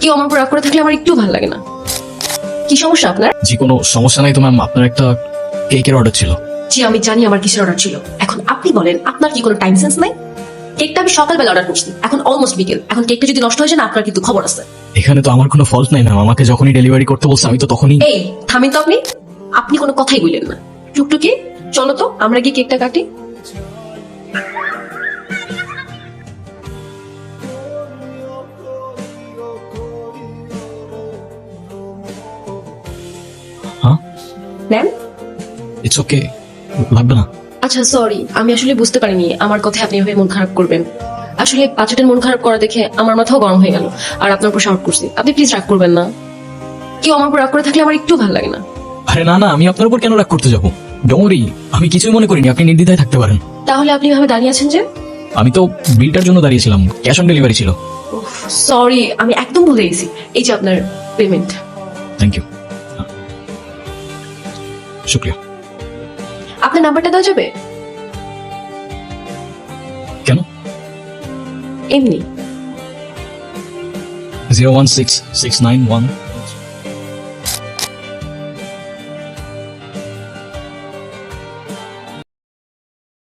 কেউ আমার উপর রাগ করে থাকলে আমার একটু ভালো লাগে না। কি সমস্যা আপনার? জি কোনো সমস্যা নাই তো ম্যাম, আপনার একটা কেকের অর্ডার ছিল। জি আমি জানি আমার কিসের অর্ডার ছিল। এখন আপনি বলেন আপনার কি কোনো টাইম সেন্স নাই? কেকটা আমি সকালবেলা অর্ডার করছি, এখন অলমোস্ট বিকেল। এখন কেকটা যদি নষ্ট হয়ে যায় না, আপনার কিন্তু খবর আছে। এখানে তো আমার কোনো ফল্ট নাই ম্যাম, আমাকে যখনই ডেলিভারি করতে বলছে আমি তো তখনই। এই থামেন তো আপনি। আপনি কোনো কথাই বললেন না। টুকটুকি চলো তো আমরা কি কেকটা কাটি। হ্যাঁ নেন। ইটস ওকে, লাগবে না। আচ্ছা সরি, আমি আসলে বুঝতে পারিনি আমার কথায় আপনি এভাবে মন খারাপ করবেন। আসলে বাচ্চাটার মন খারাপ করা দেখে আমার মাথাও গরম হয়ে গেল, আর আপনার উপর শাউট করছি। আপনি প্লিজ রাগ করবেন না। কেউ আমার উপর রাগ করে থাকলে আমার একটু ভালো লাগে না। আরে না না, আমি আপনার উপর কেন রাগ করতে যাবো? ডোমরি, আমি কিছুই মনে করিনি, আপনি নির্দ্বিধায় থাকতে পারেন। তাহলে আপনি এভাবে দাঁড়িয়ে আছেন যে? আমি তো বিলটার জন্য দাঁড়িয়েছিলাম, ক্যাশ অন ডেলিভারি ছিল। সরি, আমি একদম ভুলে গেছি। এই যে আপনার পেমেন্ট। থ্যাংক ইউ, শুক্রিয়া। আপনার নাম্বারটা দেওয়া যাবে? কেন? এমনি। 0166911